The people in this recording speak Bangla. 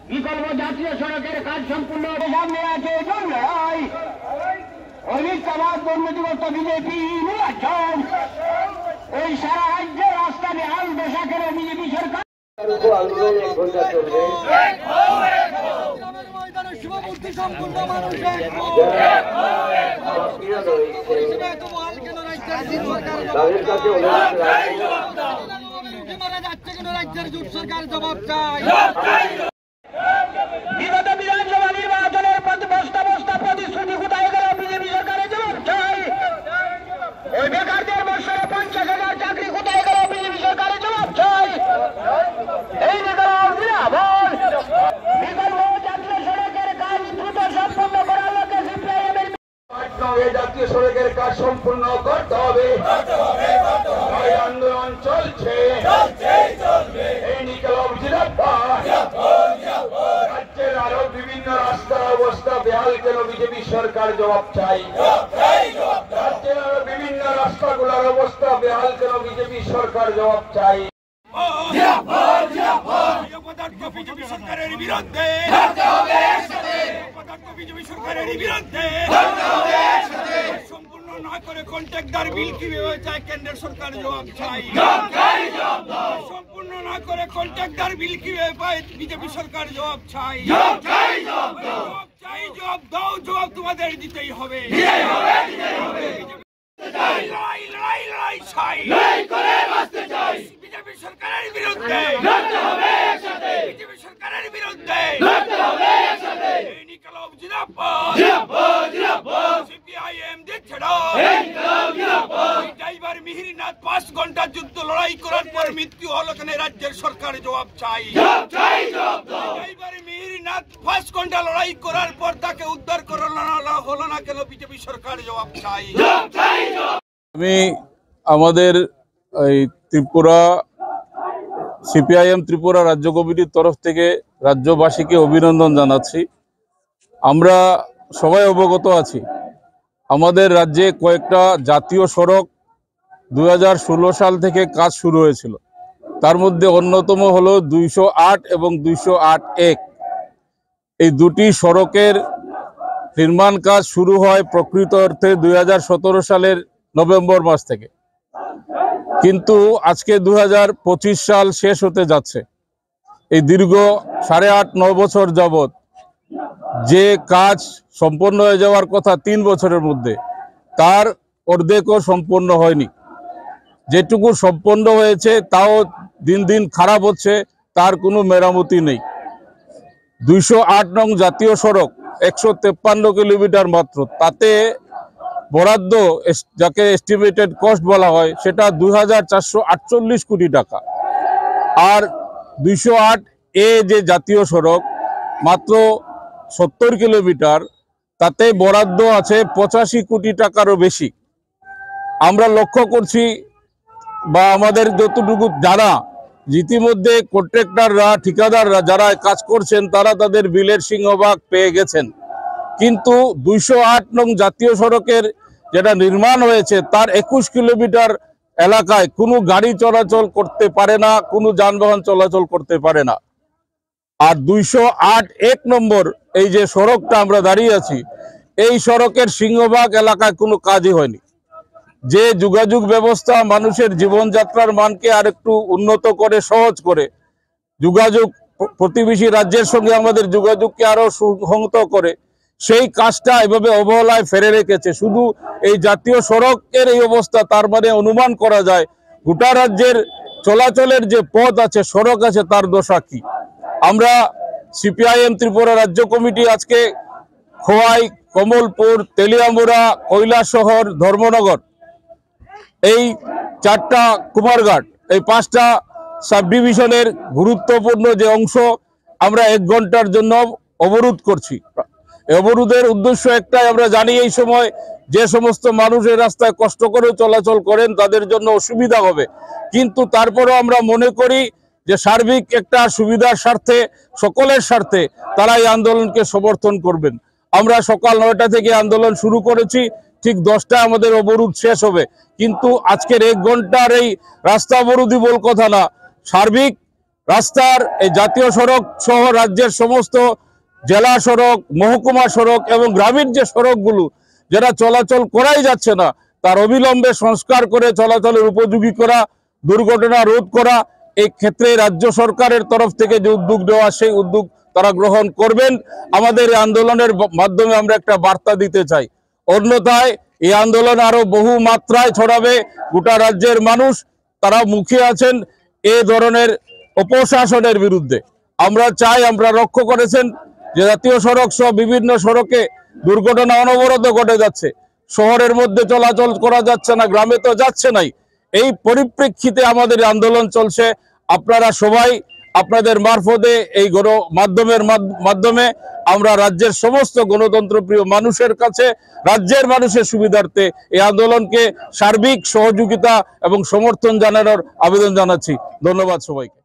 বিকল্প জাতীয় সড়কের কাজ সম্পূর্ণ সামনে আছে লড়াই অনিশ্চয়বাদ দুর্নীতিগ্রস্ত বিজেপি নির্বাচন ওই সারা রাজ্যের রাস্তা বেহাল দশা করে বিজেপি সরকার আন্দোলন 1 ঘন্টা চলবে। তাদের কাছে রাজ্যের জোট সরকার জবাব চাই। বিগত বিধানসভা নির্বাচনের বস্তা বস্তা প্রতিশ্রুতি কোথায় গেল বিজেপি সরকারের জবাব চাই। ওই বেকারদের বছরে 50,000 চাকরি কোথায় গেল বিজেপি সরকারের জবাব চাই। এই বিকল্প জাতীয় সড়কের কাজ দ্রুত সম্পন্ন করার লক্ষ্যে সিপিআইএমের জাতীয় সড়কের কাজ সম্পূর্ণ করতে হবে। আন্দোলন চলছে এই নিকলব রাজ্যের আরো বিভিন্ন রাস্তার অবস্থা বেহাল কেন বিজেপি সরকার জবাব চাই। রাজ্যের আরো বিভিন্ন রাস্তাগুলোর অবস্থা বেহাল কেন বিজেপি সরকার জবাব চাই। বিজেপি সরকারের বিরুদ্ধে বিজেপি সরকারের বিরুদ্ধে সম্পূর্ণ না করে কন্ট্রাক্টর বিল কিভাবে চায় কেন্দ্র সরকার জবাব চাই। সম্পূর্ণ না করে কন্ট্রাক্টর বিল কিভাবে পায় বিজেপি সরকার জবাব চাই। জবাব দাও, জবাব তোমাদের দিতেই হবে। বিজেপি সরকারের বিরুদ্ধে বিজেপি সরকারের বিরুদ্ধে সিপিআইএম ড্রাইভার মিহিরনাথ 5 ঘন্টা যুদ্ধ লড়াই করার পর মৃত্যু হলো কেন রাজ্যের সরকার জবাব চাই। ড্রাইভার মিহিরনাথ 5 ঘন্টা লড়াই করার পর তাকে উদ্ধার করা হলো না কেন বিজেপি সরকার জবাব চাই। আমি আমাদের এই ত্রিপুরা সিপিআইএম ত্রিপুরা রাজ্য কমিটির তরফ থেকে রাজ্যবাসীকে অভিনন্দন জানাচ্ছি। আমরা সবাই অবগত আছি আমাদের রাজ্যে কয়েকটা জাতীয় সড়ক 2016 সাল থেকে কাজ শুরু হয়েছিল। তার মধ্যে অন্যতম হলো 208 এবং 208-1। এই দুটি সড়কের নির্মাণ কাজ শুরু হয় প্রকৃত অর্থে 2017 সালের নভেম্বর মাস থেকে, কিন্তু আজকে 2025 সাল শেষ হতে যাচ্ছে। এই দীর্ঘ 8.5-9 বছর যাবৎ যে কাজ সম্পন্ন হয়ে যাওয়ার কথা 3 বছরের মধ্যে, তার অর্ধেকও সম্পন্ন হয়নি। যেটুকু সম্পন্ন হয়েছে তাও দিন দিন খারাপ হচ্ছে, তার কোনো মেরামতি নেই। 208 নং জাতীয় সড়ক 153 কিলোমিটার মাত্র, তাতে বরাদ্দ যাকে এস্টিমেটেড কস্ট বলা হয় সেটা 2,448 কোটি টাকা। আর 208A যে জাতীয় সড়ক মাত্র 70 কিলোমিটার, তাতে বরাদ্দ আছে 85 কোটি টাকারও বেশি। আমরা লক্ষ্য করছি বা আমাদের যতটুকু জানা, ইতিমধ্যে কন্ট্রাক্টররা ঠিকাদাররা যারা কাজ করছেন তারা তাদের বিলের সিংহভাগ পেয়ে গেছেন, কিন্তু 208 নং জাতীয় সড়কের যেটা নির্মাণ হয়েছে তার 21 কিলোমিটার এলাকায় কোনো গাড়ি চলাচল করতে পারে না, কোনো যানবাহন চলাচল করতে পারে না। আর 208-1 নম্বর এই যে সড়কটা আমরা দাঁড়িয়ে আছি, এই সড়কের সিংহভাগ এলাকায় কোনো কাজই হয়নি। যে যোগাযোগ ব্যবস্থা মানুষের জীবনযাত্রার মানকে আরেকটু উন্নত করে সহজ করে, যোগাযোগ প্রতিবেশী রাজ্যের সঙ্গে আমাদের যোগাযোগকে আরো সুসংহত করে, সেই কাজটা এভাবে অবহেলায় ফেলে রেখেছে। শুধু এই জাতীয় সড়কের এই অবস্থা, তার মানে অনুমান করা যায় গোটা রাজ্যের চলাচলের যে পথ আছে, সড়ক আছে, তার দশা কি। আমরা সিপিআইএম ত্রিপুরা রাজ্য কমিটি আজকে খোয়াই, কমলপুর, তেলিয়ামুড়া, কৈলাসহর, ধর্মনগর, এই 4টা কুমারঘাট, এই 5টা সাব ডিভিশনের গুরুত্বপূর্ণ যে অংশ আমরা 1 ঘন্টার জন্য অবরোধ করছি। অবরোধের উদ্দেশ্য একটাই, আমরা জানি এই সময় যে সমস্ত মানুষ এই রাস্তায় কষ্ট করে চলাচল করেন তাদের জন্য অসুবিধা হবে, কিন্তু তারপরেও আমরা মনে করি যে সার্বিক একটা সুবিধার স্বার্থে, সকলের স্বার্থে তারা এই আন্দোলনকে সমর্থন করবেন। আমরা সকাল 9টা থেকে আন্দোলন শুরু করেছি, ঠিক 10টায় আমাদের অবরোধ শেষ হবে। কিন্তু আজকের 1 ঘন্টার এই রাস্তা অবরোধই বল কথা না, সার্বিক রাস্তার এই জাতীয় সড়ক সহ রাজ্যের সমস্ত জেলা সড়ক, মহকুমা সড়ক এবং গ্রামীণ যে সড়কগুলো যেটা চলাচল করাই যাচ্ছে না, তার অবিলম্বে সংস্কার করে চলাচলের উপযোগী করা, দুর্ঘটনা রোধ করা, এই ক্ষেত্রে রাজ্য সরকারের তরফ থেকে যে উদ্যোগ নেওয়া সেই উদ্যোগ তারা গ্রহণ করবেন। আমাদের এই আন্দোলনের মাধ্যমে আমরা একটা বার্তা দিতে চাই, অন্যথায় এই আন্দোলন আরো বহু মাত্রায় ছড়াবে। গোটা রাজ্যের মানুষ তারা মুখিয়ে আছেন এই ধরনের অপশাসনের বিরুদ্ধে। আমরা চাই, আমরা লক্ষ্য করেছেন যে জাতীয় সড়ক সহ বিভিন্ন সড়কে দুর্ঘটনা অনবরত ঘটে যাচ্ছে, শহরের মধ্যে চলাচল করা যাচ্ছে না, গ্রামে তো যাচ্ছে নাই। এই পরিপ্রেক্ষিতে আমাদের আন্দোলন চলছে। আপনারা সবাই আপনাদের মারফতে এই মাধ্যমে আমরা রাজ্যের সমস্ত গণতন্ত্রপ্রিয় মানুষের কাছে, রাজ্যের মানুষের সুবিধার্থে এই আন্দোলনকে সার্বিক সহযোগিতা এবং সমর্থন জানানোর আবেদন জানাচ্ছি। ধন্যবাদ সবাইকে।